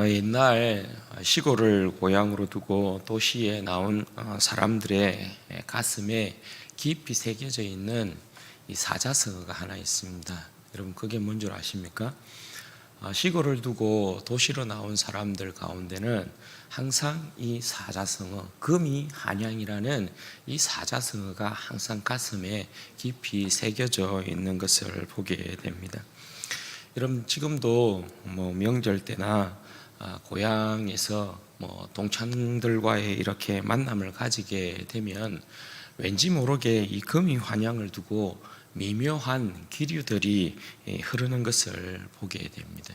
옛날 시골을 고향으로 두고 도시에 나온 사람들의 가슴에 깊이 새겨져 있는 이 사자성어가 하나 있습니다. 여러분 그게 뭔 줄 아십니까? 시골을 두고 도시로 나온 사람들 가운데는 항상 이 사자성어, 금이 한양이라는 이 사자성어가 항상 가슴에 깊이 새겨져 있는 것을 보게 됩니다. 여러분 지금도 명절 때나 고향에서 동창들과의 이렇게 만남을 가지게 되면 왠지 모르게 이 금이 환양을 두고 미묘한 기류들이 흐르는 것을 보게 됩니다.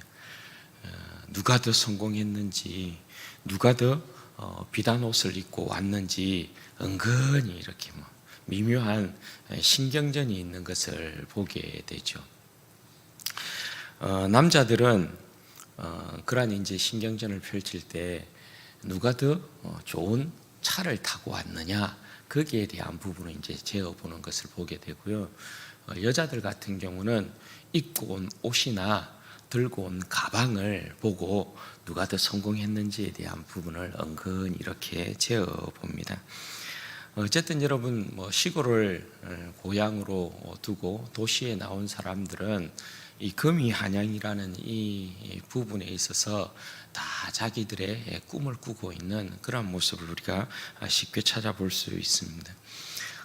누가 더 성공했는지, 누가 더 비단 옷을 입고 왔는지 은근히 이렇게 미묘한 신경전이 있는 것을 보게 되죠. 남자들은 그러한 이제 신경전을 펼칠 때 누가 더 좋은 차를 타고 왔느냐 거기에 대한 부분을 이제 재어보는 것을 보게 되고요. 여자들 같은 경우는 입고 온 옷이나 들고 온 가방을 보고 누가 더 성공했는지에 대한 부분을 은근히 이렇게 재어봅니다. 어쨌든 여러분 시골을 고향으로 두고 도시에 나온 사람들은 이 금이 한양이라는 이 부분에 있어서 다 자기들의 꿈을 꾸고 있는 그런 모습을 우리가 쉽게 찾아볼 수 있습니다.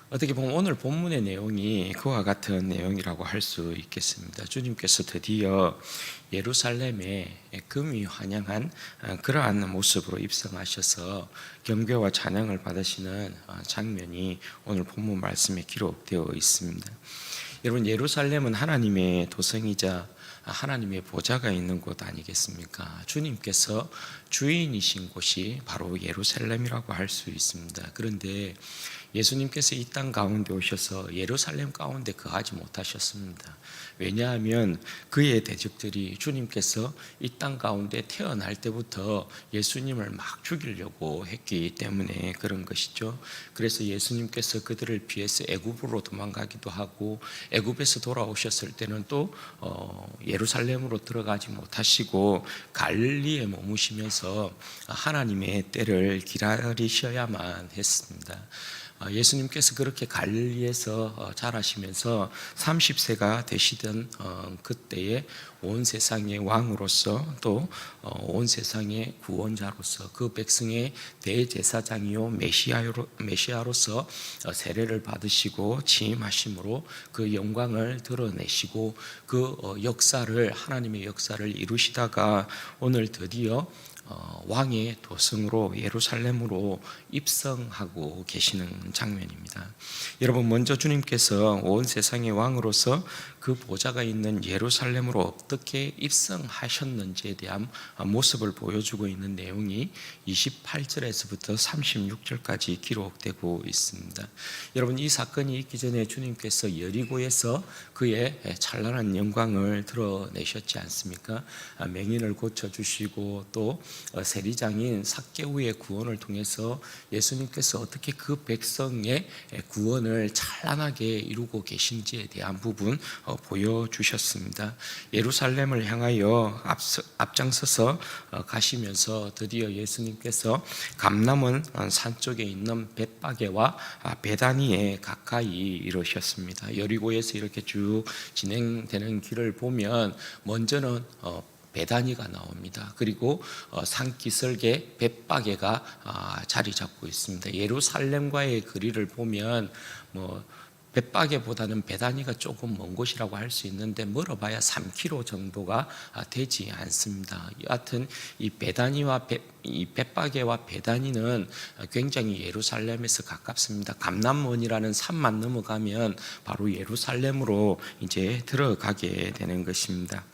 어떻게 보면 오늘 본문의 내용이 그와 같은 내용이라고 할 수 있겠습니다. 주님께서 드디어 예루살렘에 금이 환영한 그러한 모습으로 입성하셔서 경배와 찬양을 받으시는 장면이 오늘 본문 말씀에 기록되어 있습니다. 여러분 예루살렘은 하나님의 도성이자 하나님의 보좌가 있는 곳 아니겠습니까? 주님께서 주인이신 곳이 바로 예루살렘이라고 할 수 있습니다. 그런데 예수님께서 이 땅 가운데 오셔서 예루살렘 가운데 거하지 못하셨습니다. 왜냐하면 그의 대적들이 주님께서 이 땅 가운데 태어날 때부터 예수님을 막 죽이려고 했기 때문에 그런 것이죠. 그래서 예수님께서 그들을 피해서 애굽으로 도망가기도 하고 애굽에서 돌아오셨을 때는 또 예루살렘으로 들어가지 못하시고 갈릴리에 머무시면서 하나님의 때를 기다리셔야만 했습니다. 예수님께서 그렇게 갈릴리에서 자라시면서 30세가 되시던 그때에 온 세상의 왕으로서 또 온 세상의 구원자로서 그 백성의 대제사장이요 메시아로서 세례를 받으시고 취임하심으로 그 영광을 드러내시고 그 역사를 하나님의 역사를 이루시다가 오늘 드디어 왕의 도성으로 예루살렘으로 입성하고 계시는 장면입니다. 여러분 먼저 주님께서 온 세상의 왕으로서 그 보좌가 있는 예루살렘으로 어떻게 입성하셨는지에 대한 모습을 보여주고 있는 내용이 28절에서부터 36절까지 기록되고 있습니다. 여러분 이 사건이 있기 전에 주님께서 여리고에서 그의 찬란한 영광을 드러내셨지 않습니까? 맹인을 고쳐주시고 또 세리장인 삭개우의 구원을 통해서 예수님께서 어떻게 그 백성의 구원을 찬란하게 이루고 계신지에 대한 부분 보여주셨습니다. 예루살렘을 향하여 앞장서서 가시면서 드디어 예수님께서 감람원 산 쪽에 있는 벳바게와 베다니에 가까이 이르셨습니다. 여리고에서 이렇게 쭉 진행되는 길을 보면 먼저는 베다니가 나옵니다. 그리고 산기슭에 벳바게가 자리 잡고 있습니다. 예루살렘과의 거리를 보면 벳바게보다는 베다니가 조금 먼 곳이라고 할 수 있는데 멀어봐야 3km 정도가 되지 않습니다. 여하튼 이 베다니와 이 벳바게와 베다니는 굉장히 예루살렘에서 가깝습니다. 감람원이라는 산만 넘어가면 바로 예루살렘으로 이제 들어가게 되는 것입니다.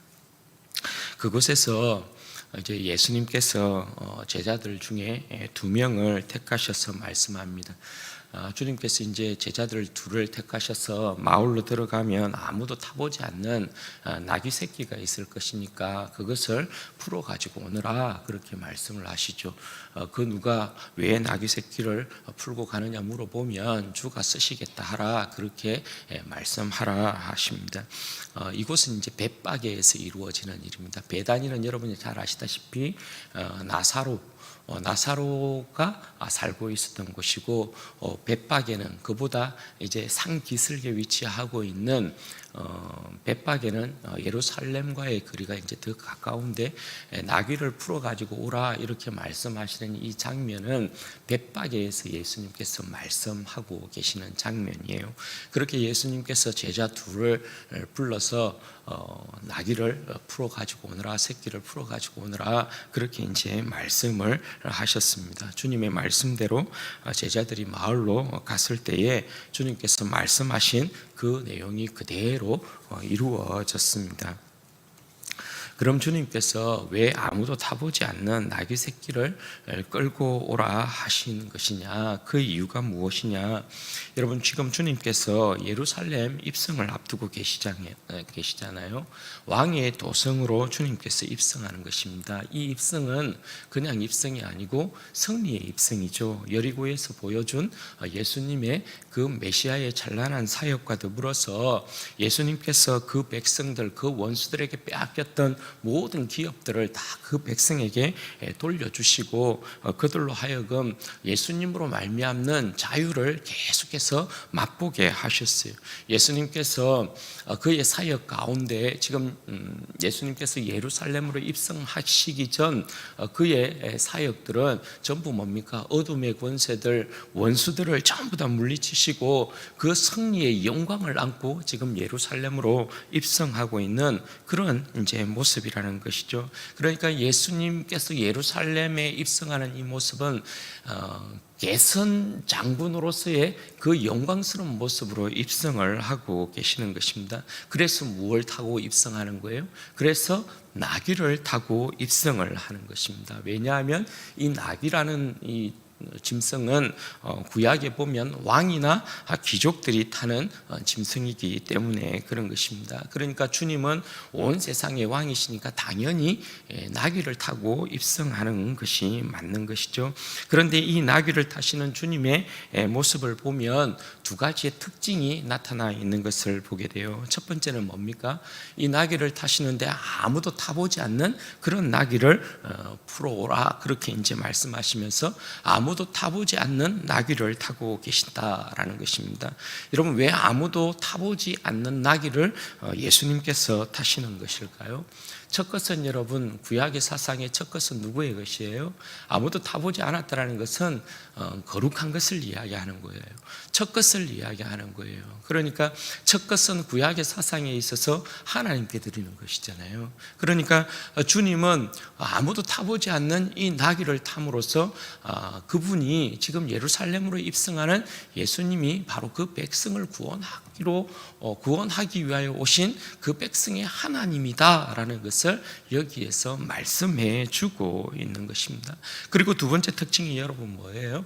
그곳에서 이제 예수님께서 제자들 중에 2명을 택하셔서 말씀합니다. 주님께서 이제 제자들 둘을 택하셔서 마을로 들어가면 아무도 타보지 않는 나귀 새끼가 있을 것이니까 그것을 풀어 가지고 오너라, 그렇게 말씀을 하시죠. 그 누가 왜 나귀 새끼를 풀고 가느냐 물어보면 주가 쓰시겠다 하라, 그렇게 말씀하라 하십니다. 이곳은 이제 벳바게에서 이루어지는 일입니다. 베다니는 여러분이 잘 아시다시피 나사로가 살고 있었던 곳이고, 벳바게는 그보다 이제 상기슭에 위치하고 있는 벳바게는 예루살렘과의 거리가 이제 더 가까운데, 나귀를 풀어 가지고 오라 이렇게 말씀하시는 이 장면은 벳바게에서 예수님께서 말씀하고 계시는 장면이에요. 그렇게 예수님께서 제자 둘을 불러서 나귀를 풀어 가지고 오너라, 새끼를 풀어 가지고 오너라, 그렇게 이제 말씀을 하셨습니다. 주님의 말씀대로 제자들이 마을로 갔을 때에 주님께서 말씀하신 그 내용이 그대로 이루어졌습니다. 그럼 주님께서 왜 아무도 타보지 않는 나귀 새끼를 끌고 오라 하신 것이냐, 그 이유가 무엇이냐? 여러분, 지금 주님께서 예루살렘 입성을 앞두고 계시잖아요. 왕의 도성으로 주님께서 입성하는 것입니다. 이 입성은 그냥 입성이 아니고 승리의 입성이죠. 여리고에서 보여준 예수님의 그 메시아의 찬란한 사역과 더불어서 예수님께서 그 백성들, 그 원수들에게 빼앗겼던 모든 기업들을 다 그 백성에게 돌려주시고, 그들로 하여금 예수님으로 말미암는 자유를 계속해서 맛보게 하셨어요. 예수님께서 그의 사역 가운데 지금 예수님께서 예루살렘으로 입성하시기 전 그의 사역들은 전부 뭡니까? 어둠의 권세들, 원수들을 전부 다 물리치시고 그 승리의 영광을 안고 지금 예루살렘으로 입성하고 있는 그런 이제 모습이라는 것이죠. 그러니까 예수님께서 예루살렘에 입성하는 이 모습은 개선 장군으로서의 그 영광스러운 모습으로 입성을 하고 계시는 것입니다. 그래서 무엇을 타고 입성하는 거예요? 그래서 나귀를 타고 입성을 하는 것입니다. 왜냐하면 이 나귀라는 이 짐승은 구약에 보면 왕이나 귀족들이 타는 짐승이기 때문에 그런 것입니다. 그러니까 주님은 온 세상의 왕이시니까 당연히 나귀를 타고 입성하는 것이 맞는 것이죠. 그런데 이 나귀를 타시는 주님의 모습을 보면 두 가지의 특징이 나타나 있는 것을 보게 돼요. 첫 번째는 뭡니까? 이 나귀를 타시는데 아무도 타보지 않는 그런 나귀를 풀어오라, 그렇게 이제 말씀하시면서 아무도 타보지 않는 나귀를 타고 계신다라는 것입니다. 여러분, 왜 아무도 타보지 않는 나귀를 예수님께서 타시는 것일까요? 첫 것은 여러분, 구약의 사상의 첫 것은 누구의 것이에요? 아무도 타보지 않았다라는 것은 거룩한 것을 이야기하는 거예요. 첫 것을 이야기하는 거예요. 그러니까 첫 것은 구약의 사상에 있어서 하나님께 드리는 것이잖아요. 그러니까 주님은 아무도 타보지 않는 이 나귀를 탐으로써 그분이 지금 예루살렘으로 입성하는 예수님이 바로 그 백성을 구원하기 위하여 오신 그 백성의 하나님이다라는 것을 여기에서 말씀해 주고 있는 것입니다. 그리고 두 번째 특징이 여러분 뭐예요?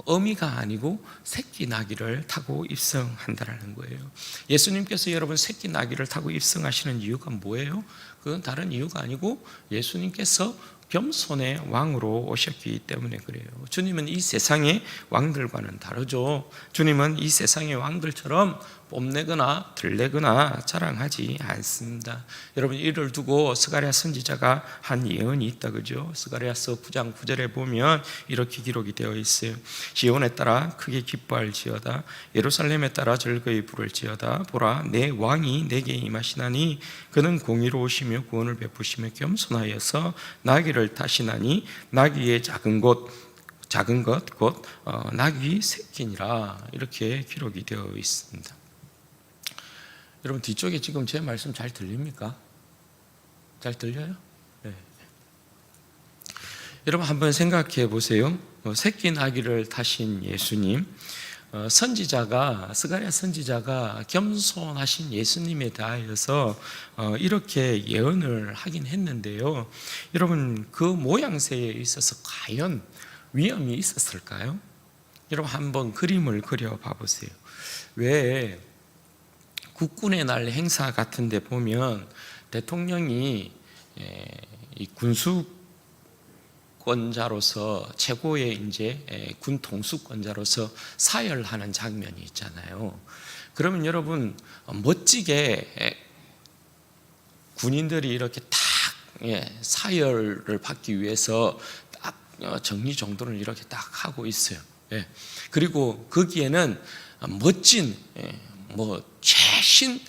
어미가 아니고 새끼 나귀를 타고 입성한다라는 거예요. 예수님께서 여러분 새끼 나귀를 타고 입성하시는 이유가 뭐예요? 그건 다른 이유가 아니고 예수님께서 겸손의 왕으로 오셨기 때문에 그래요. 주님은 이 세상의 왕들과는 다르죠. 주님은 이 세상의 왕들처럼 뽐내거나 들내거나 자랑하지 않습니다. 여러분, 이를 두고 스가랴 선지자가 한 예언이 있다, 그죠? 스가랴서 9장 9절에 보면 이렇게 기록이 되어 있어요. 시온에 따라 크게 기뻐할지어다, 예루살렘에 따라 즐거이 부를지어다. 보라, 내 왕이 내게 임하시나니 그는 공의로우시며 구원을 베푸시며 겸손하여서 나귀를 타시나니 나귀의 작은 것 곧 나귀 새끼니라, 이렇게 기록이 되어 있습니다. 여러분, 뒤쪽에 지금 제 말씀 잘 들립니까? 잘 들려요? 네. 여러분, 한번 생각해 보세요. 새끼 나귀를 타신 예수님, 스가랴 선지자가 겸손하신 예수님에 대하여서 이렇게 예언을 하긴 했는데요. 여러분, 그 모양새에 있어서 과연 위험이 있었을까요? 여러분 한번 그림을 그려봐 보세요. 왜 국군의 날 행사 같은 데 보면 대통령이 이 군수권자로서 최고의 이제 군 통수권자로서 사열하는 장면이 있잖아요. 그러면 여러분 멋지게 군인들이 이렇게 딱 사열을 받기 위해서 딱 정리정돈을 이렇게 딱 하고 있어요. 그리고 거기에는 멋진 최신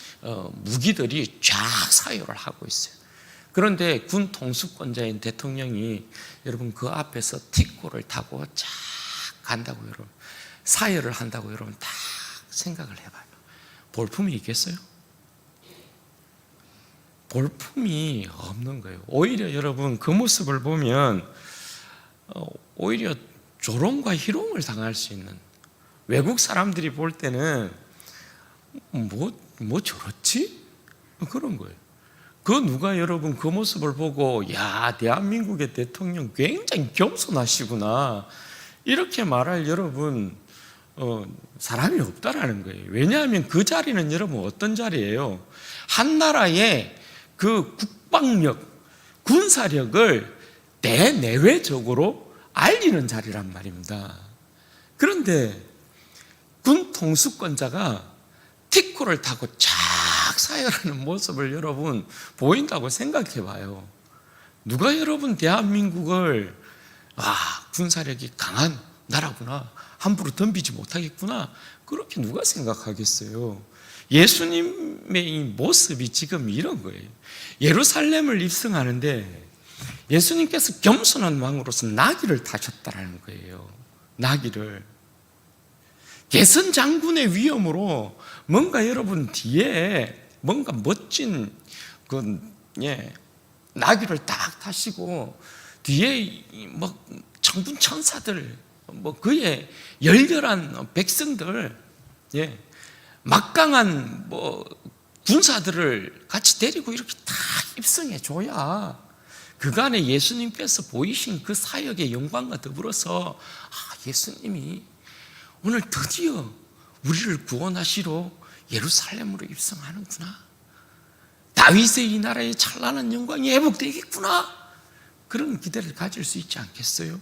무기들이 쫙 사열을 하고 있어요. 그런데 군 통수권자인 대통령이 여러분 그 앞에서 틱고를 타고 쫙 간다고 여러분, 사열을 한다고 여러분 딱 생각을 해봐요. 볼품이 있겠어요? 볼품이 없는 거예요. 오히려 여러분 그 모습을 보면 오히려 조롱과 희롱을 당할 수 있는, 외국 사람들이 볼 때는 뭐 저렇지? 그런 거예요. 그 누가 여러분 그 모습을 보고 야, 대한민국의 대통령 굉장히 겸손하시구나 이렇게 말할 여러분 사람이 없다라는 거예요. 왜냐하면 그 자리는 여러분 어떤 자리예요? 한 나라의 그 국방력, 군사력을 대내외적으로 알리는 자리란 말입니다. 그런데 군 통수권자가 티코를 타고 쫙 사열하는 모습을 여러분 보인다고 생각해 봐요. 누가 여러분 대한민국을 군사력이 강한 나라구나, 함부로 덤비지 못하겠구나, 그렇게 누가 생각하겠어요? 예수님의 이 모습이 지금 이런 거예요. 예루살렘을 입성하는데 예수님께서 겸손한 왕으로서 나귀를 타셨다는 거예요. 나귀를. 개선 장군의 위엄으로 뭔가 여러분 뒤에 뭔가 멋진 나귀를 딱 타시고 뒤에 천군 천사들, 그의 열렬한 백성들, 막강한 군사들을 같이 데리고 이렇게 딱 입성해 줘야 그간에 예수님께서 보이신 그 사역의 영광과 더불어서 예수님이 오늘 드디어 우리를 구원하시러 예루살렘으로 입성하는구나, 다윗의 이 나라의 찬란한 영광이 회복되겠구나, 그런 기대를 가질 수 있지 않겠어요?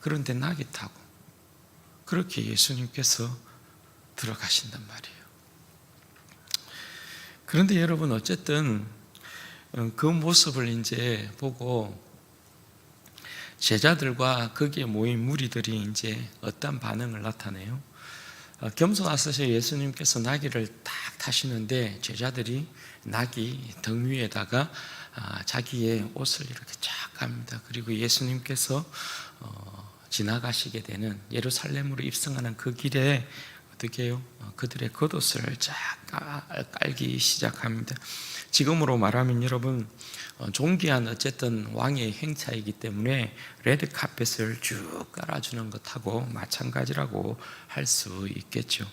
그런데 나귀 타고 그렇게 예수님께서 들어가신단 말이에요. 그런데 여러분 어쨌든 그 모습을 이제 보고 제자들과 거기에 모인 무리들이 이제 어떤 반응을 나타내요? 겸손하셔서 예수님께서 나귀를 딱 타시는데 제자들이 나귀 등 위에다가 자기의 옷을 이렇게 쫙 갑니다. 그리고 예수님께서 지나가시게 되는 예루살렘으로 입성하는 그 길에 어떻게 해요? 그들의 겉옷을 쫙 깔기 시작합니다. 지금으로 말하면 여러분 존귀한 어쨌든 왕의 행차이기 때문에 레드 카펫을 쭉 깔아주는 것하고 마찬가지라고 할 수 있겠죠.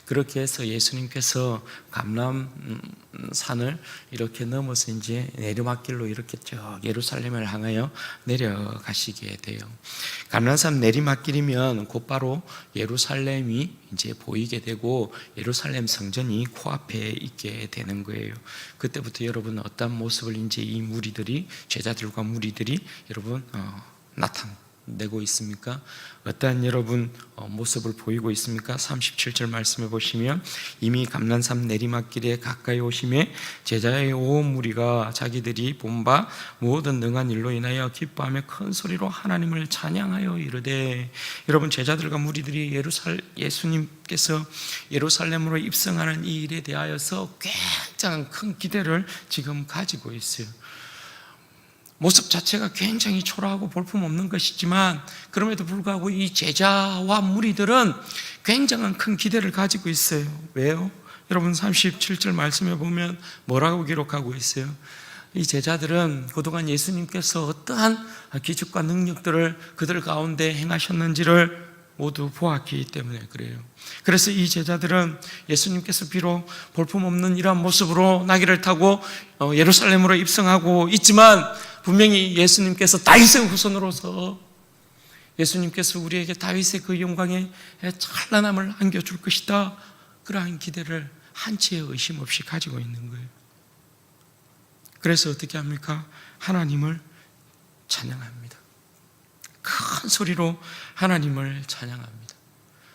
그렇게 해서 예수님께서 감람산을 이렇게 넘어서 이제 내리막길로 이렇게 쭉 예루살렘을 향하여 내려가시게 돼요. 감람산 내리막길이면 곧바로 예루살렘이 이제 보이게 되고 예루살렘 성전이 코앞에 있게 되는 거예요. 그때부터 여러분 어떤 모습을 이제 이 무리들이, 제자들과 무리들이 여러분 나타내고 있습니까? 어떠한 여러분 모습을 보이고 있습니까? 37절 말씀해 보시면 이미 감람산 내리막길에 가까이 오심에 제자의 온 무리가 자기들이 본 바 모든 능한 일로 인하여 기뻐하며 큰 소리로 하나님을 찬양하여 이르되, 여러분 제자들과 무리들이 예수님께서 예루살렘으로 입성하는 이 일에 대하여서 굉장한 큰 기대를 지금 가지고 있어요. 모습 자체가 굉장히 초라하고 볼품없는 것이지만 그럼에도 불구하고 이 제자와 무리들은 굉장한 큰 기대를 가지고 있어요. 왜요? 여러분 37절 말씀에 보면 뭐라고 기록하고 있어요? 이 제자들은 그동안 예수님께서 어떠한 기적과 능력들을 그들 가운데 행하셨는지를 모두 보았기 때문에 그래요. 그래서 이 제자들은 예수님께서 비록 볼품없는 이러한 모습으로 나귀를 타고 예루살렘으로 입성하고 있지만 분명히 예수님께서 다윗의 후손으로서 예수님께서 우리에게 다윗의 그 영광의 찬란함을 안겨줄 것이다, 그러한 기대를 한치의 의심 없이 가지고 있는 거예요. 그래서 어떻게 합니까? 하나님을 찬양합니다. 큰 소리로 하나님을 찬양합니다.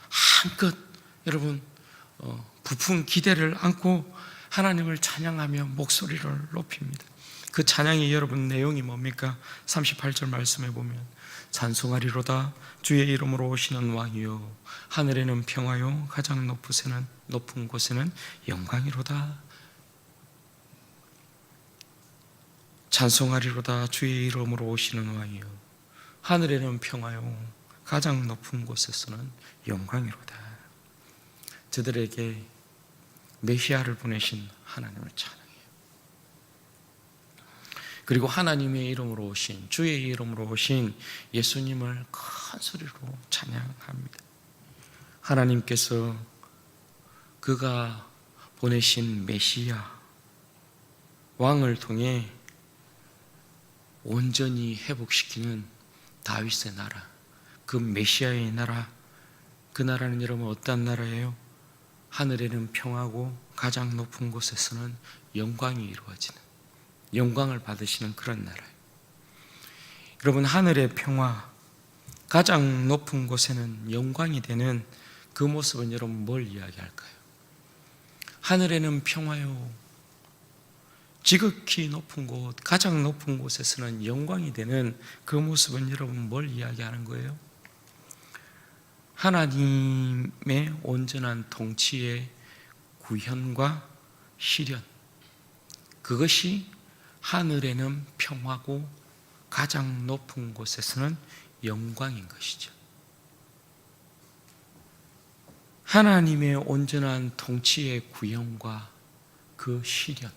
한껏 여러분 부푼 기대를 안고 하나님을 찬양하며 목소리를 높입니다. 그 찬양이 여러분 내용이 뭡니까? 38절 말씀해 보면 찬송하리로다 주의 이름으로 오시는 왕이요 하늘에는 평화요 가장 높은 곳에는 영광이로다. 찬송하리로다 주의 이름으로 오시는 왕이요 하늘에는 평화요 가장 높은 곳에서는 영광이로다. 저들에게 메시아를 보내신 하나님을 찬양해요. 그리고 하나님의 이름으로 오신, 주의 이름으로 오신 예수님을 큰 소리로 찬양합니다. 하나님께서 그가 보내신 메시아 왕을 통해 온전히 회복시키는 다윗의 나라, 그 메시아의 나라, 그 나라는 여러분 어떤 나라예요? 하늘에는 평화고 가장 높은 곳에서는 영광이 이루어지는, 영광을 받으시는 그런 나라예요. 여러분 하늘의 평화, 가장 높은 곳에는 영광이 되는 그 모습은 여러분 뭘 이야기할까요? 하늘에는 평화요, 지극히 높은 곳, 가장 높은 곳에서는 영광이 되는 그 모습은 여러분 뭘 이야기하는 거예요? 하나님의 온전한 통치의 구현과 실현, 그것이 하늘에는 평화고 가장 높은 곳에서는 영광인 것이죠. 하나님의 온전한 통치의 구현과 그 실현,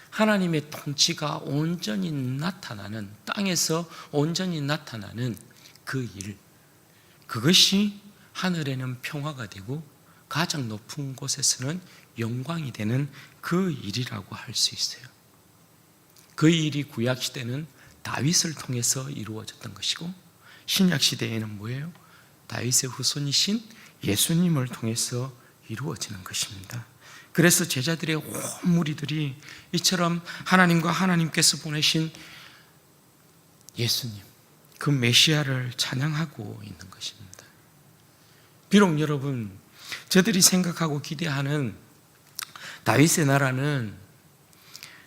하나님의 통치가 온전히 나타나는, 땅에서 온전히 나타나는 그 일, 그것이 하늘에는 평화가 되고 가장 높은 곳에서는 영광이 되는 그 일이라고 할 수 있어요. 그 일이 구약시대는 다윗을 통해서 이루어졌던 것이고 신약시대에는 뭐예요? 다윗의 후손이신 예수님을 통해서 이루어지는 것입니다. 그래서 제자들의 온 무리들이 이처럼 하나님과 하나님께서 보내신 예수님, 그 메시아를 찬양하고 있는 것입니다. 비록 여러분, 저들이 생각하고 기대하는 다윗의 나라는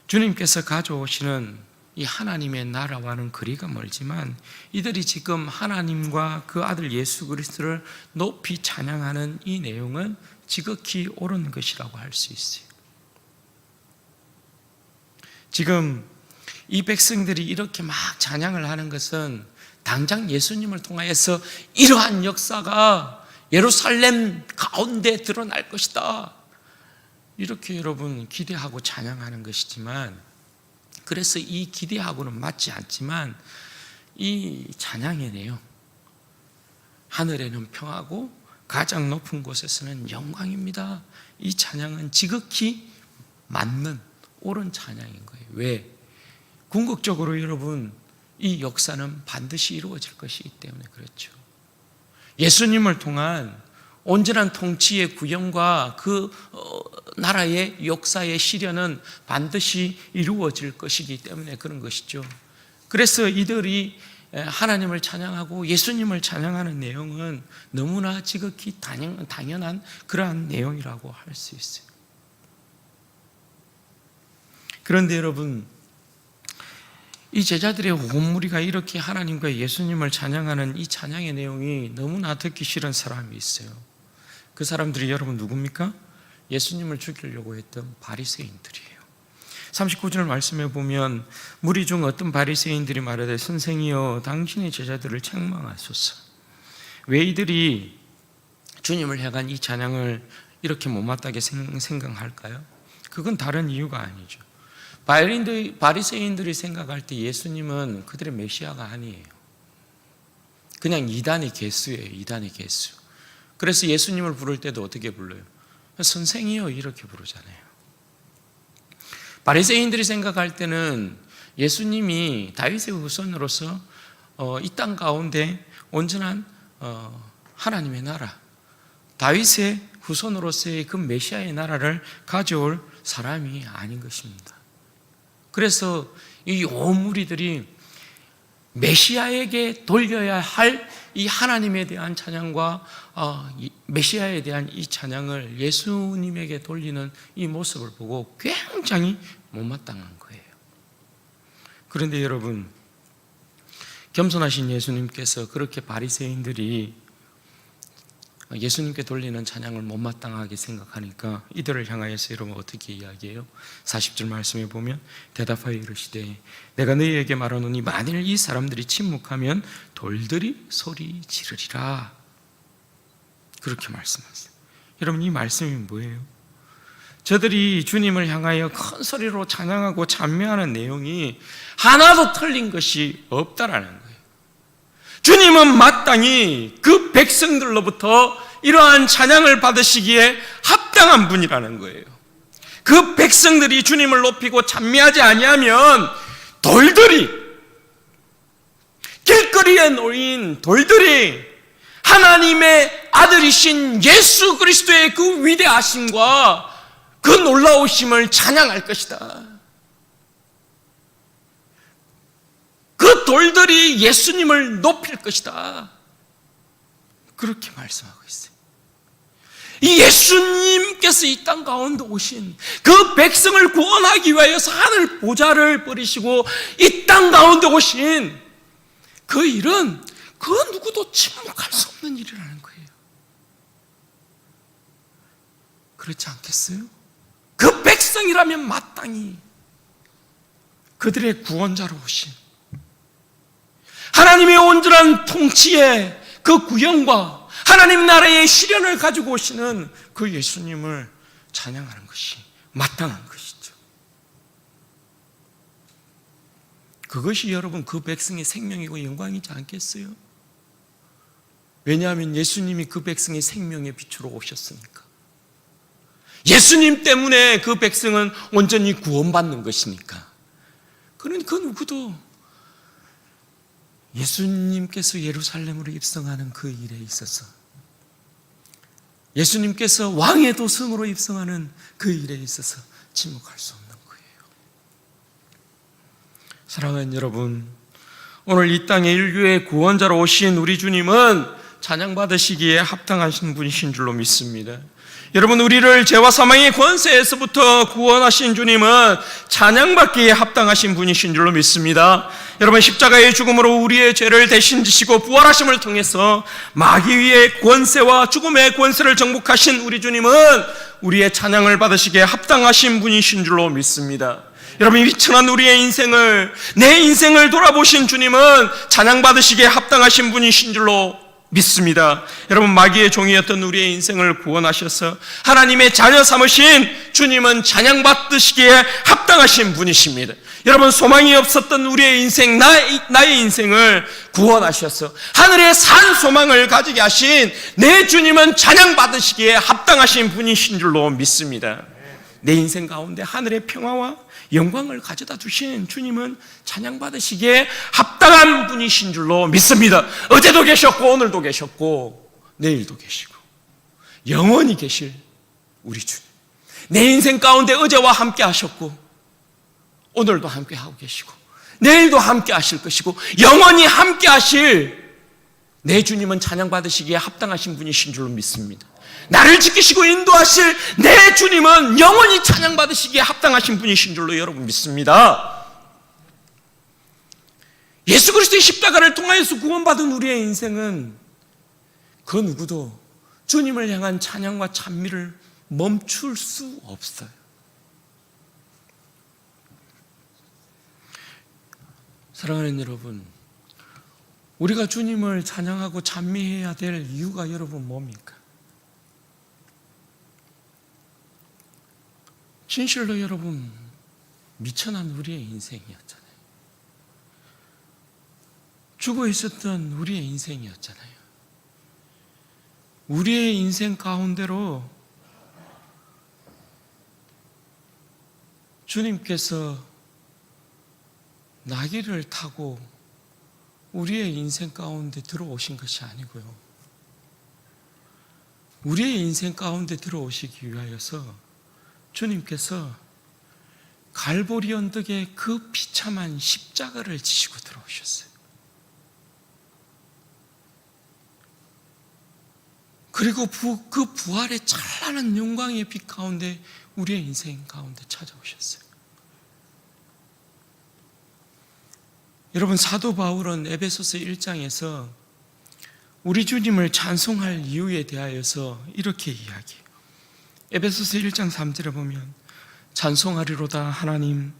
주님께서 가져오시는 이 하나님의 나라와는 거리가 멀지만 이들이 지금 하나님과 그 아들 예수 그리스도를 높이 찬양하는 이 내용은 지극히 옳은 것이라고 할 수 있어요. 지금 이 백성들이 이렇게 막 찬양을 하는 것은 당장 예수님을 통하여서 이러한 역사가 예루살렘 가운데 드러날 것이다, 이렇게 여러분 기대하고 찬양하는 것이지만, 그래서 이 기대하고는 맞지 않지만 이 찬양의 내용, 하늘에는 평화고 가장 높은 곳에서는 영광입니다, 이 찬양은 지극히 맞는 옳은 찬양인 거예요. 왜? 궁극적으로 여러분 이 역사는 반드시 이루어질 것이기 때문에 그렇죠. 예수님을 통한 온전한 통치의 구현과 그 나라의 역사의 실현은 반드시 이루어질 것이기 때문에 그런 것이죠. 그래서 이들이 하나님을 찬양하고 예수님을 찬양하는 내용은 너무나 지극히 당연한 그러한 내용이라고 할 수 있어요. 그런데 여러분, 이 제자들의 온 무리가 이렇게 하나님과 예수님을 찬양하는 이 찬양의 내용이 너무나 듣기 싫은 사람이 있어요. 그 사람들이 여러분 누굽니까? 예수님을 죽이려고 했던 바리새인들이에요. 39절 말씀해 보면 무리 중 어떤 바리새인들이 말하되 선생이여 당신의 제자들을 책망하소서. 왜 이들이 주님을 향한 이 찬양을 이렇게 못마땅하게 생각할까요? 그건 다른 이유가 아니죠. 바리새인들이 생각할 때 예수님은 그들의 메시아가 아니에요. 그냥 이단의 개수예요. 이단의 개수. 그래서 예수님을 부를 때도 어떻게 불러요? 선생이요 이렇게 부르잖아요. 바리새인들이 생각할 때는 예수님이 다윗의 후손으로서 이 땅 가운데 온전한 하나님의 나라, 다윗의 후손으로서의 그 메시아의 나라를 가져올 사람이 아닌 것입니다. 그래서 이 온 무리들이 메시아에게 돌려야 할 이 하나님에 대한 찬양과 메시아에 대한 이 찬양을 예수님에게 돌리는 이 모습을 보고 굉장히 못마땅한 거예요. 그런데 여러분, 겸손하신 예수님께서 그렇게 바리새인들이 예수님께 돌리는 찬양을 못마땅하게 생각하니까 이들을 향하여서 여러분 어떻게 이야기해요? 40절 말씀에 보면 대답하여 이르시되 내가 너희에게 말하노니 만일 이 사람들이 침묵하면 돌들이 소리 지르리라. 그렇게 말씀하세요. 여러분, 이 말씀이 뭐예요? 저들이 주님을 향하여 큰 소리로 찬양하고 찬미하는 내용이 하나도 틀린 것이 없다라는 거예요. 주님은 마땅히 그 백성들로부터 이러한 찬양을 받으시기에 합당한 분이라는 거예요. 그 백성들이 주님을 높이고 찬미하지 아니하면 돌들이, 길거리에 놓인 돌들이 하나님의 아들이신 예수 그리스도의 그 위대하심과 그 놀라우심을 찬양할 것이다. 그 돌들이 예수님을 높일 것이다. 그렇게 말씀하고 있어요. 이 예수님께서 이 땅 가운데 오신 그 백성을 구원하기 위하여서 하늘 보좌를 버리시고 이 땅 가운데 오신 그 일은 그 누구도 침묵할 수 없는 일이라는 거예요. 그렇지 않겠어요? 그 백성이라면 마땅히 그들의 구원자로 오신 하나님의 온전한 통치의 그 구현과 하나님 나라의 실현을 가지고 오시는 그 예수님을 찬양하는 것이 마땅한 것이죠. 그것이 여러분 그 백성의 생명이고 영광이지 않겠어요? 왜냐하면 예수님이 그 백성의 생명의 빛으로 오셨으니까. 예수님 때문에 그 백성은 온전히 구원받는 것이니까. 그러니까 그 누구도 예수님께서 예루살렘으로 입성하는 그 일에 있어서, 예수님께서 왕의 도성으로 입성하는 그 일에 있어서 침묵할 수 없는 거예요. 사랑하는 여러분, 오늘 이 땅에 인류의 구원자로 오신 우리 주님은 찬양받으시기에 합당하신 분이신 줄로 믿습니다. 여러분, 우리를 죄와 사망의 권세에서부터 구원하신 주님은 찬양받기에 합당하신 분이신 줄로 믿습니다. 여러분, 십자가의 죽음으로 우리의 죄를 대신 지시고 부활하심을 통해서 마귀의 권세와 죽음의 권세를 정복하신 우리 주님은 우리의 찬양을 받으시기에 합당하신 분이신 줄로 믿습니다. 여러분, 미천한 우리의 인생을, 내 인생을 돌아보신 주님은 찬양받으시기에 합당하신 분이신 줄로 믿습니다. 여러분, 마귀의 종이었던 우리의 인생을 구원하셔서 하나님의 자녀 삼으신 주님은 찬양받으시기에 합당하신 분이십니다. 여러분, 소망이 없었던 우리의 인생, 나의 인생을 구원하셔서 하늘의 산 소망을 가지게 하신 내 주님은 찬양받으시기에 합당하신 분이신 줄로 믿습니다. 내 인생 가운데 하늘의 평화와 영광을 가져다 주신 주님은 찬양받으시기에 합당한 분이신 줄로 믿습니다. 어제도 계셨고 오늘도 계셨고 내일도 계시고 영원히 계실 우리 주님, 내 인생 가운데 어제와 함께 하셨고 오늘도 함께 하고 계시고 내일도 함께 하실 것이고 영원히 함께 하실 내 주님은 찬양받으시기에 합당하신 분이신 줄로 믿습니다. 나를 지키시고 인도하실 내 주님은 영원히 찬양받으시기에 합당하신 분이신 줄로 여러분 믿습니다. 예수 그리스도의 십자가를 통하여서 구원받은 우리의 인생은 그 누구도 주님을 향한 찬양과 찬미를 멈출 수 없어요. 사랑하는 여러분, 우리가 주님을 찬양하고 찬미해야 될 이유가 여러분 뭡니까? 진실로 여러분 미천한 우리의 인생이었잖아요. 죽어 있었던 우리의 인생이었잖아요. 우리의 인생 가운데로 주님께서 나귀를 타고 우리의 인생 가운데 들어오신 것이 아니고요. 우리의 인생 가운데 들어오시기 위하여서 주님께서 갈보리 언덕에 그 비참한 십자가를 지시고 들어오셨어요. 그리고 그 부활의 찬란한 영광의 빛 가운데 우리의 인생 가운데 찾아오셨어요. 여러분, 사도 바울은 에베소서 1장에서 우리 주님을 찬송할 이유에 대하여서 이렇게 이야기해요. 에베소서 1장 3절에 보면 찬송하리로다 하나님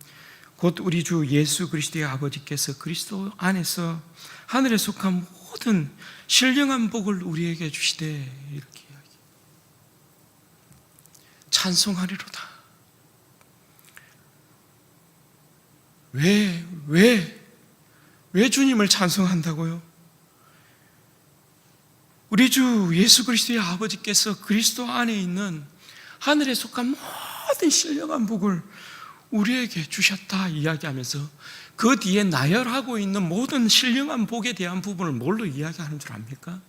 곧 우리 주 예수 그리스도의 아버지께서 그리스도 안에서 하늘에 속한 모든 신령한 복을 우리에게 주시되, 이렇게 이야기해요. 찬송하리로다. 왜 주님을 찬송한다고요? 우리 주 예수 그리스도의 아버지께서 그리스도 안에 있는 하늘에 속한 모든 신령한 복을 우리에게 주셨다 이야기하면서 그 뒤에 나열하고 있는 모든 신령한 복에 대한 부분을 뭘로 이야기하는 줄 압니까?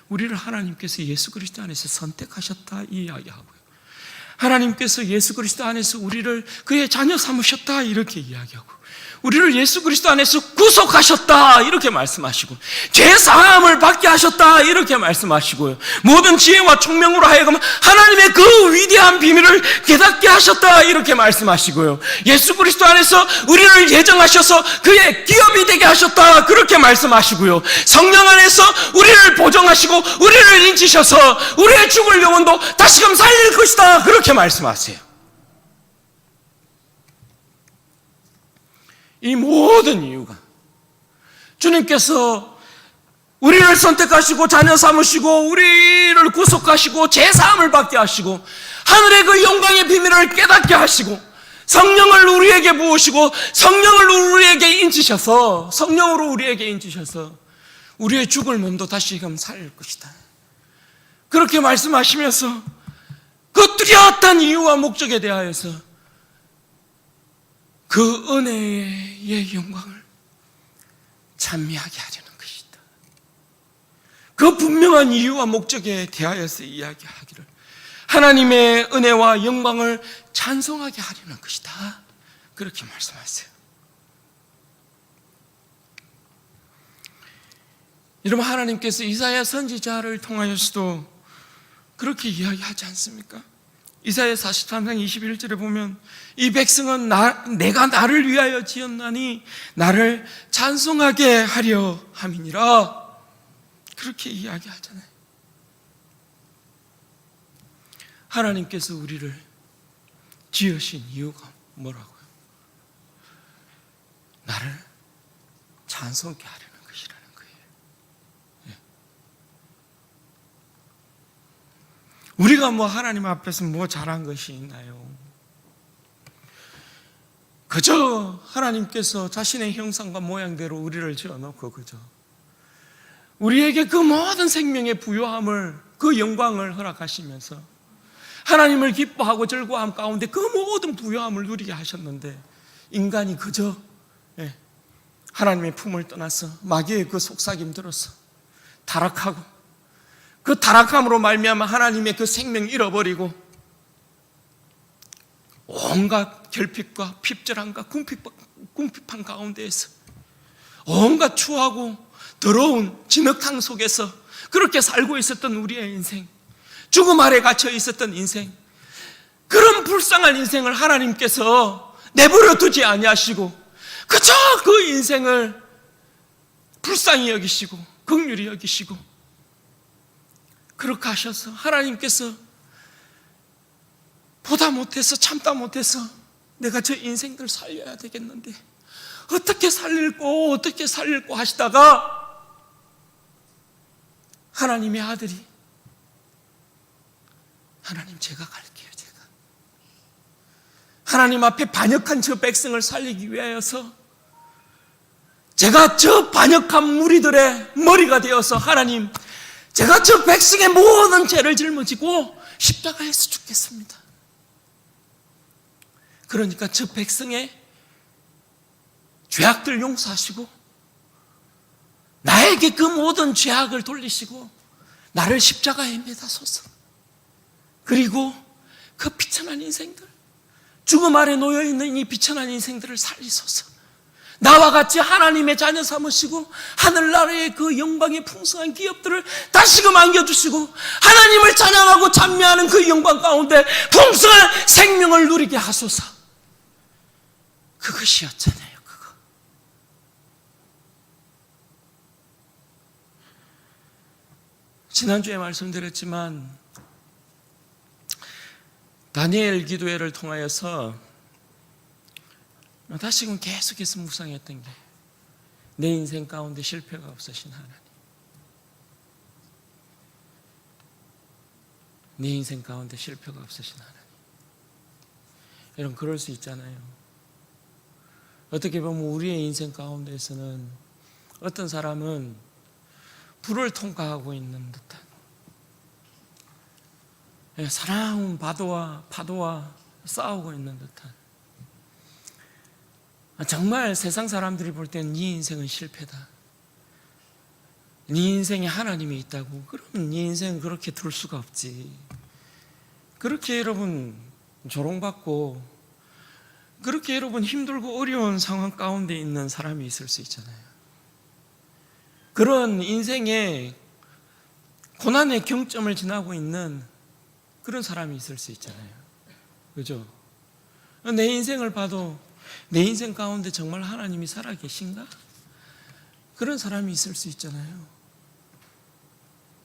우리를 하나님께서 예수 그리스도 안에서 선택하셨다 이 이야기하고요. 하나님께서 예수 그리스도 안에서 우리를 그의 자녀 삼으셨다 이렇게 이야기하고, 우리를 예수 그리스도 안에서 구속하셨다 이렇게 말씀하시고, 죄사함을 받게 하셨다 이렇게 말씀하시고요, 모든 지혜와 총명으로 하여금 하나님의 그 위대한 비밀을 깨닫게 하셨다 이렇게 말씀하시고요, 예수 그리스도 안에서 우리를 예정하셔서 그의 기업이 되게 하셨다 그렇게 말씀하시고요, 성령 안에서 우리를 보정하시고 우리를 인치셔서 우리의 죽을 영혼도 다시금 살릴 것이다 그렇게 말씀하세요. 이 모든 이유가 주님께서 우리를 선택하시고 자녀 삼으시고 우리를 구속하시고 죄사함을 받게 하시고 하늘의 그 영광의 비밀을 깨닫게 하시고 성령을 우리에게 부으시고 성령을 우리에게 인치셔서, 성령으로 우리에게 인치셔서 우리의 죽을 몸도 다시금 살릴 것이다 그렇게 말씀하시면서 그 뚜렷한 이유와 목적에 대하여서 그 은혜의 영광을 찬미하게 하려는 것이다. 그 분명한 이유와 목적에 대하여서 이야기하기를 하나님의 은혜와 영광을 찬송하게 하려는 것이다 그렇게 말씀하세요. 여러분, 하나님께서 이사야 선지자를 통하여서도 그렇게 이야기하지 않습니까? 이사야 43장 21절에 보면 이 백성은 내가 나를 위하여 지었나니 나를 찬송하게 하려 함이니라 그렇게 이야기하잖아요. 하나님께서 우리를 지으신 이유가 뭐라고요? 나를 찬송케 하려는 것이라는 거예요. 우리가 하나님 앞에서 잘한 것이 있나요? 그저 하나님께서 자신의 형상과 모양대로 우리를 지어놓고 그저 우리에게 그 모든 생명의 부요함을, 그 영광을 허락하시면서 하나님을 기뻐하고 즐거워함 가운데 그 모든 부요함을 누리게 하셨는데, 인간이 그저 하나님의 품을 떠나서 마귀의 그 속삭임 들어서 타락하고, 그 타락함으로 말미암아 하나님의 그 생명 잃어버리고 온갖 결핍과 핍절함과 궁핍한 가운데에서 온갖 추하고 더러운 진흙탕 속에서 그렇게 살고 있었던 우리의 인생, 죽음 아래 갇혀 있었던 인생, 그런 불쌍한 인생을 하나님께서 내버려 두지 아니하시고 그저 그 인생을 불쌍히 여기시고 긍휼히 여기시고 그렇게 하셔서 하나님께서 보다 못해서 참다 못해서 내가 저 인생들 살려야 되겠는데 어떻게 살릴고 하시다가 하나님의 아들이 하나님 제가 갈게요. 제가 하나님 앞에 반역한 저 백성을 살리기 위하여서 제가 저 반역한 무리들의 머리가 되어서 하나님 제가 저 백성의 모든 죄를 짊어지고 십자가에서 죽겠습니다. 그러니까 저 백성의 죄악들 용서하시고 나에게 그 모든 죄악을 돌리시고 나를 십자가에 매다소서. 그리고 그 비천한 인생들, 죽음 아래 놓여있는 이 비천한 인생들을 살리소서. 나와 같이 하나님의 자녀 삼으시고 하늘나라의 그 영광의 풍성한 기업들을 다시금 안겨주시고 하나님을 찬양하고 찬미하는 그 영광 가운데 풍성한 생명을 누리게 하소서. 그것이었잖아요. 그거. 지난주에 말씀드렸지만 다니엘 기도회를 통하여서 다시금 계속해서 묵상했던 게 내 인생 가운데 실패가 없으신 하나님, 내 인생 가운데 실패가 없으신 하나님. 여러분, 그럴 수 있잖아요. 어떻게 보면 우리의 인생 가운데에서는 어떤 사람은 불을 통과하고 있는 듯한, 사나운 파도와 싸우고 있는 듯한, 정말 세상 사람들이 볼 때는 네 인생은 실패다, 네 인생에 하나님이 있다고, 그러면 네 인생은 그렇게 둘 수가 없지. 그렇게 여러분 조롱받고, 그렇게 여러분 힘들고 어려운 상황 가운데 있는 사람이 있을 수 있잖아요. 그런 인생에 고난의 경점을 지나고 있는 그런 사람이 있을 수 있잖아요. 그죠? 내 인생을 봐도 내 인생 가운데 정말 하나님이 살아계신가? 그런 사람이 있을 수 있잖아요.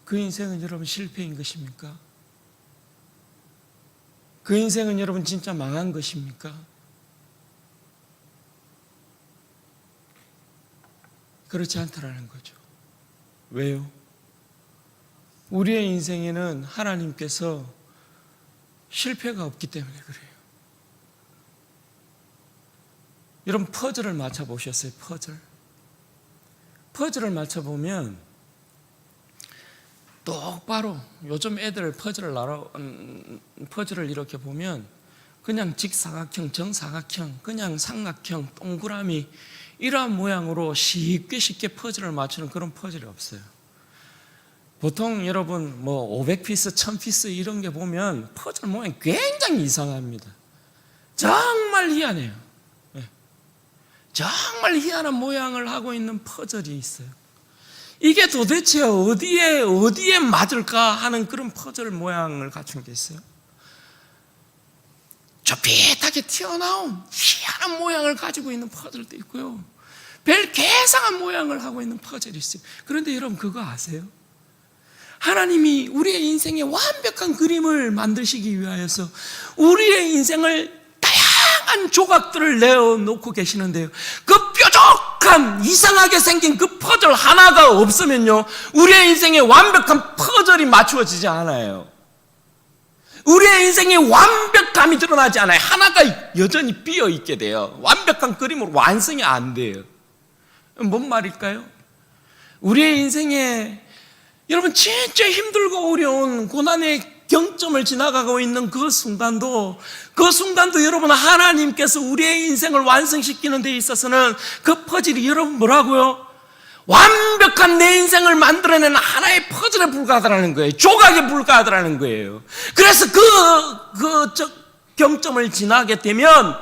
그 인생은 여러분 실패인 것입니까? 그 인생은 여러분 진짜 망한 것입니까? 그렇지 않다라는 거죠. 왜요? 우리의 인생에는 하나님께서 실패가 없기 때문에 그래요. 여러분, 퍼즐을 맞춰보셨어요? 퍼즐을 맞춰보면 똑바로, 요즘 애들 퍼즐을 이렇게 보면 그냥 직사각형, 정사각형, 그냥 삼각형, 동그라미 이러한 모양으로 쉽게 퍼즐을 맞추는 그런 퍼즐이 없어요. 보통 여러분 500피스, 1000피스 이런 게 보면 퍼즐 모양이 굉장히 이상합니다. 정말 희한해요. 정말 희한한 모양을 하고 있는 퍼즐이 있어요. 이게 도대체 어디에 맞을까 하는 그런 퍼즐 모양을 갖춘 게 있어요. 좁빗하게 튀어나온 희한한 모양을 가지고 있는 퍼즐도 있고요, 별 괴상한 모양을 하고 있는 퍼즐이 있어요. 그런데 여러분, 그거 아세요? 하나님이 우리의 인생에 완벽한 그림을 만드시기 위하여서 우리의 인생을 다양한 조각들을 내어놓고 계시는데요, 그 뾰족한 이상하게 생긴 그 퍼즐 하나가 없으면요, 우리의 인생에 완벽한 퍼즐이 맞추어지지 않아요. 우리의 인생에 완벽함이 드러나지 않아요. 하나가 여전히 비어있게 돼요. 완벽한 그림으로 완성이 안 돼요. 뭔 말일까요? 우리의 인생에 여러분 진짜 힘들고 어려운 고난의 경점을 지나가고 있는 그 순간도 여러분 하나님께서 우리의 인생을 완성시키는 데 있어서는 그 퍼즐이 여러분 뭐라고요? 완벽한 내 인생을 만들어내는 하나의 퍼즐에 불과하다는 거예요. 조각에 불과하다는 거예요. 그래서 그 경점을 지나게 되면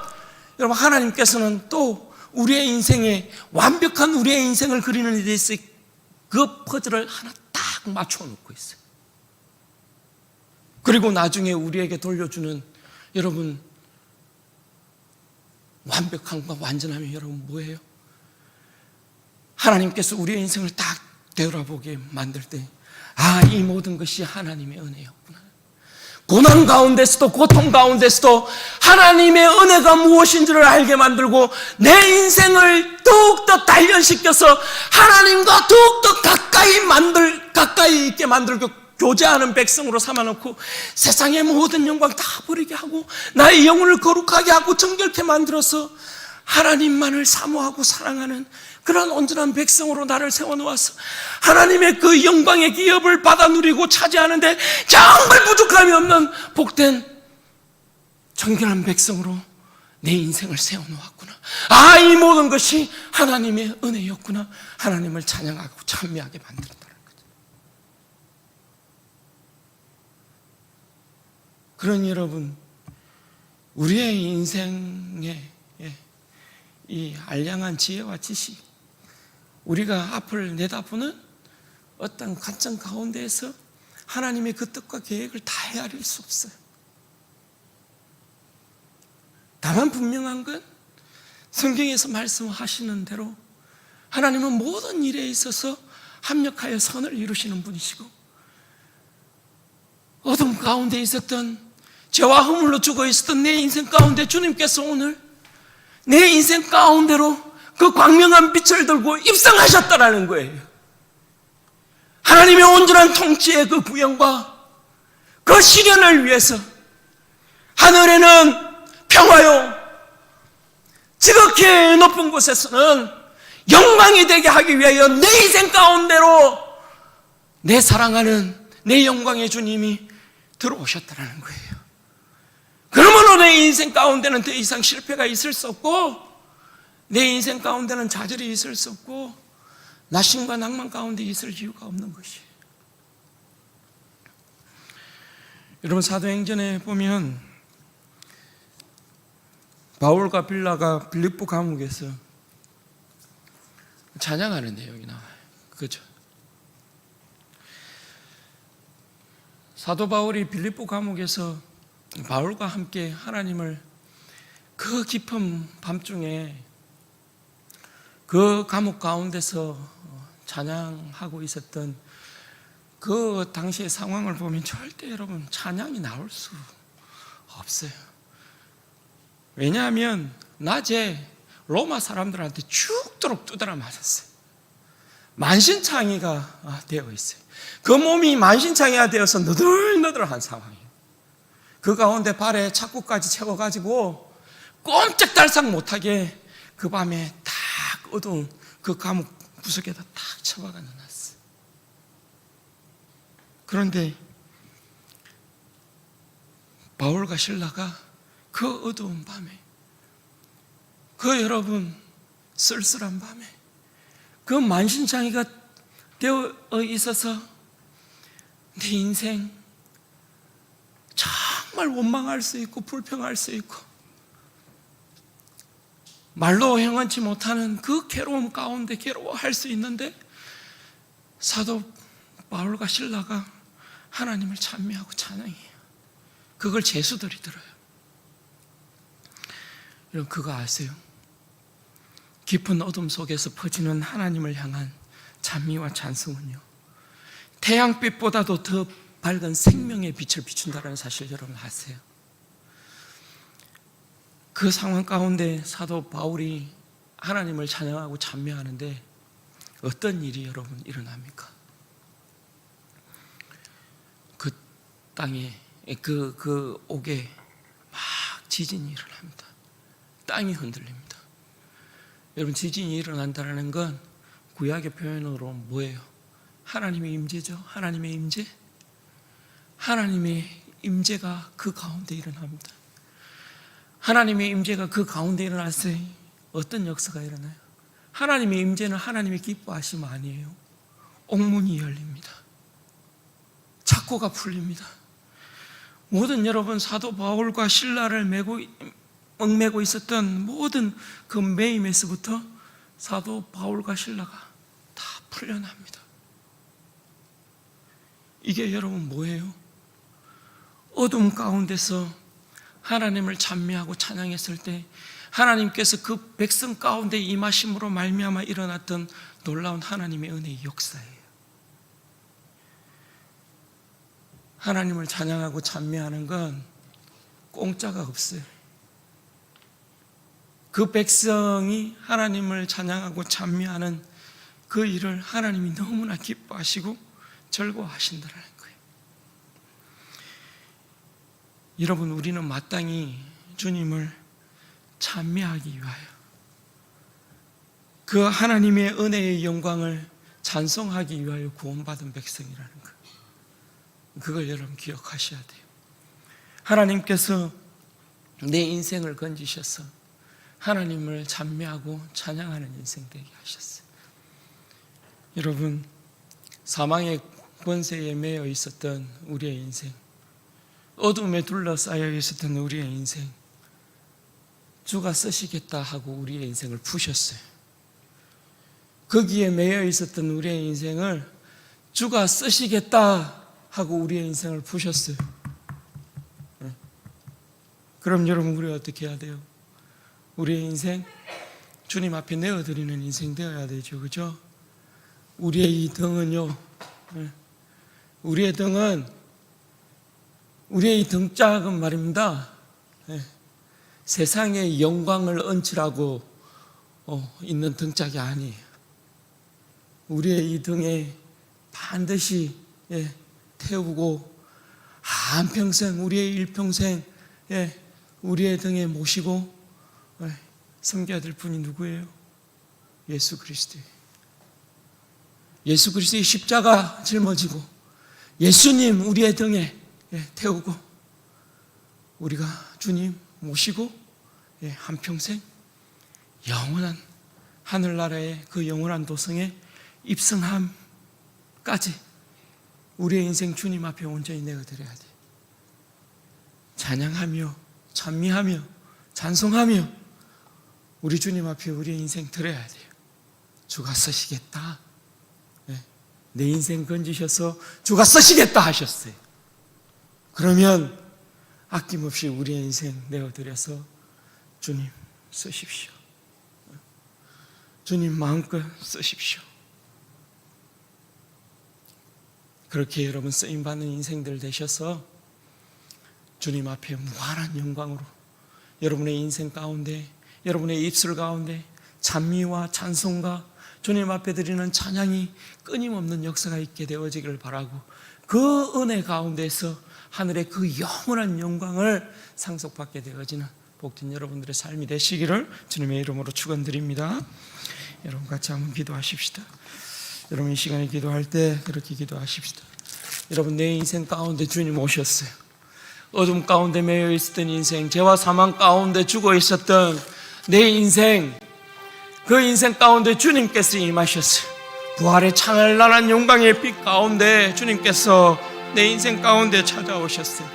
여러분 하나님께서는 또 우리의 인생에 완벽한 우리의 인생을 그리는 데 있어서 그 퍼즐을 하나 딱 맞춰 놓고 있어요. 그리고 나중에 우리에게 돌려주는 여러분 완벽함과 완전함이 여러분 뭐예요? 하나님께서 우리의 인생을 딱 되돌아보게 만들 때, 이 모든 것이 하나님의 은혜였구나. 고난 가운데서도 고통 가운데서도 하나님의 은혜가 무엇인지를 알게 만들고 내 인생을 더욱더 단련시켜서 하나님과 더욱더 가까이 있게 만들고 교제하는 백성으로 삼아놓고 세상의 모든 영광 다 버리게 하고 나의 영혼을 거룩하게 하고 정결케 만들어서 하나님만을 사모하고 사랑하는 그런 온전한 백성으로 나를 세워놓아서 하나님의 그 영광의 기업을 받아 누리고 차지하는데 정말 부족함이 없는 복된 정결한 백성으로 내 인생을 세워놓았구나. 아, 이 모든 것이 하나님의 은혜였구나. 하나님을 찬양하고 찬미하게 만들었다는 거죠. 그러니 여러분, 우리의 인생에 이 알량한 지혜와 지식, 우리가 앞을 내다보는 어떤 관점 가운데에서 하나님의 그 뜻과 계획을 다 헤아릴 수 없어요. 다만 분명한 건 성경에서 말씀하시는 대로 하나님은 모든 일에 있어서 합력하여 선을 이루시는 분이시고, 어둠 가운데 있었던, 죄와 허물로 죽어 있었던 내 인생 가운데 주님께서 오늘 내 인생 가운데로 그 광명한 빛을 들고 입성하셨다라는 거예요. 하나님의 온전한 통치의 그 구현과 그 실현을 위해서 하늘에는 평화요, 지극히 높은 곳에서는 영광이 되게 하기 위하여 내 인생 가운데로 내 사랑하는 내 영광의 주님이 들어오셨다는 거예요. 그러므로 내 인생 가운데는 더 이상 실패가 있을 수 없고, 내 인생 가운데는 좌절이 있을 수 없고, 낙심과 낭만 가운데 있을 이유가 없는 것이에요. 여러분, 사도행전에 보면 바울과 빌라가 빌립보 감옥에서 찬양하는 내용이 나와요. 그죠? 사도 바울이 빌립보 감옥에서 바울과 함께 하나님을 그 깊은 밤중에 그 감옥 가운데서 찬양하고 있었던 그 당시의 상황을 보면 절대 여러분 찬양이 나올 수 없어요. 왜냐하면 낮에 로마 사람들한테 죽도록 두드려 맞았어요. 만신창이가 되어 있어요. 그 몸이 만신창이가 되어서 너덜너덜한 상황이에요. 그 가운데 발에 착고까지 채워가지고 꼼짝달싹 못하게 그 밤에 딱 어두운 그 감옥 구석에다 딱 처박아 넣어놨어요. 그런데 바울과 실라가 그 어두운 밤에, 그 여러분 쓸쓸한 밤에 그 만신창이가 되어 있어서 내 인생 정말 원망할 수 있고 불평할 수 있고 말로 형언치 못하는 그 괴로움 가운데 괴로워할 수 있는데, 사도 바울과 실라가 하나님을 찬미하고 찬양해요. 그걸 제수들이 들어요. 여러분, 그거 아세요? 깊은 어둠 속에서 퍼지는 하나님을 향한 찬미와 찬송은요, 태양빛보다도 더 밝은 생명의 빛을 비춘다는 사실 여러분 아세요? 그 상황 가운데 사도 바울이 하나님을 찬양하고 찬미하는데 어떤 일이 여러분 일어납니까? 그 땅에 그 옥에 막 지진이 일어납니다. 땅이 흔들립니다. 여러분, 지진이 일어난다는 건 구약의 표현으로 뭐예요? 하나님의 임재죠. 하나님의 임재. 하나님의 임재가 그 가운데 일어납니다. 하나님의 임재가 그 가운데 일어났을 때 어떤 역사가 일어나요? 하나님의 임재는 하나님의 기뻐하심 아니에요. 옥문이 열립니다. 착고가 풀립니다. 모든 여러분 사도 바울과 실라를 얽매고 있었던 모든 그 매임에서부터 사도 바울과 실라가 다 풀려납니다. 이게 여러분 뭐예요? 어둠 가운데서 하나님을 찬미하고 찬양했을 때 하나님께서 그 백성 가운데 임하심으로 말미암아 일어났던 놀라운 하나님의 은혜의 역사예요. 하나님을 찬양하고 찬미하는 건 공짜가 없어요. 그 백성이 하나님을 찬양하고 찬미하는 그 일을 하나님이 너무나 기뻐하시고 즐거워하신다는 거예요. 여러분, 우리는 마땅히 주님을 찬미하기 위하여 그 하나님의 은혜의 영광을 찬송하기 위하여 구원받은 백성이라는 것, 그걸 여러분 기억하셔야 돼요. 하나님께서 내 인생을 건지셔서 하나님을 찬미하고 찬양하는 인생 되게 하셨어요. 여러분, 사망의 권세에 매여 있었던 우리의 인생, 어둠에 둘러싸여 있었던 우리의 인생, 주가 쓰시겠다 하고 우리의 인생을 푸셨어요. 거기에 매여 있었던 우리의 인생을 주가 쓰시겠다 하고 우리의 인생을 푸셨어요. 그럼 여러분, 우리 어떻게 해야 돼요? 우리의 인생 주님 앞에 내어드리는 인생 되어야 되죠, 그죠? 우리의 이 등은요, 우리의 등은, 우리의 이 등짝은 말입니다, 세상의 영광을 얹으라고 있는 등짝이 아니에요. 우리의 이 등에 반드시 태우고 한평생, 우리의 일평생 우리의 등에 모시고 섬겨야 될 분이 누구예요? 예수 그리스도예요. 예수 그리스도의 십자가 짊어지고 예수님 우리의 등에 태우고 우리가 주님 모시고 한평생 영원한 하늘나라의 그 영원한 도성에 입성함까지 우리의 인생 주님 앞에 온전히 내어드려야 돼요. 찬양하며 찬미하며 찬송하며 우리 주님 앞에 우리의 인생 드려야 돼요. 주가 쓰시겠다, 내 인생 건지셔서 주가 쓰시겠다 하셨어요. 그러면 아낌없이 우리의 인생 내어드려서 주님 쓰십시오, 주님 마음껏 쓰십시오. 그렇게 여러분 쓰임받는 인생들 되셔서 주님 앞에 무한한 영광으로 여러분의 인생 가운데, 여러분의 입술 가운데 찬미와 찬송과 주님 앞에 드리는 찬양이 끊임없는 역사가 있게 되어지기를 바라고, 그 은혜 가운데서 하늘의 그 영원한 영광을 상속받게 되어지는 복된 여러분들의 삶이 되시기를 주님의 이름으로 축원드립니다. 여러분 같이 한번 기도하십시다. 여러분 이 시간에 기도할 때 그렇게 기도하십시다. 여러분, 내 인생 가운데 주님 오셨어요. 어둠 가운데 매여 있었던 인생, 죄와 사망 가운데 죽어 있었던 내 인생, 그 인생 가운데 주님께서 임하셨어요. 부활의 찬란한 영광의 빛 가운데 주님께서 내 인생 가운데 찾아오셨어요.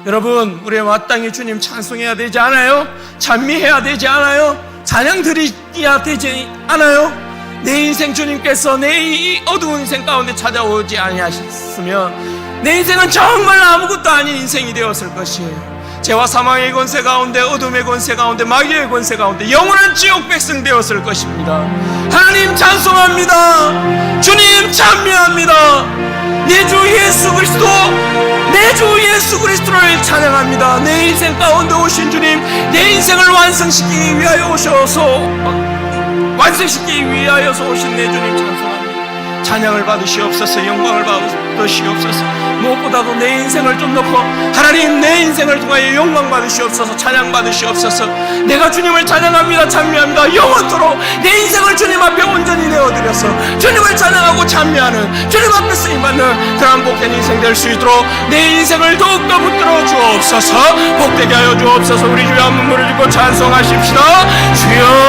여러분, 우리 마땅히 주님 찬송해야 되지 않아요? 찬미해야 되지 않아요? 찬양 드려야 되지 않아요? 내 인생 주님께서 내 이 어두운 인생 가운데 찾아오지 아니하셨으면 내 인생은 정말 아무것도 아닌 인생이 되었을 것이에요. 죄와 사망의 권세 가운데, 어둠의 권세 가운데, 마귀의 권세 가운데 영원한 지옥 백성 되었을 것입니다. 하나님 찬송합니다. 주님 찬미합니다. 내 주 예수 그리스도, 내 주 예수 그리스도를 찬양합니다. 내 인생 가운데 오신 주님, 내 인생을 완성시키기 위하여 오신 내 주님 찬송합니다. 찬양을 받으시옵소서, 영광을 받으시옵소서. 무엇보다도 내 인생을 좀 놓고 하나님, 내 인생을 통하여 영광 받으시옵소서, 찬양 받으시옵소서. 내가 주님을 찬양합니다, 찬미합니다. 영원토록 내 인생을 주님 앞에 온전히 내어드려서 주님을 찬양하고 찬미하는, 주님 앞에 쓰임받는 그런 복된 인생 될 수 있도록 내 인생을 더욱더 붙들어 주옵소서. 복되게 하여 주옵소서. 우리 주여 한 눈물을 짓고 찬송하십시다. 주여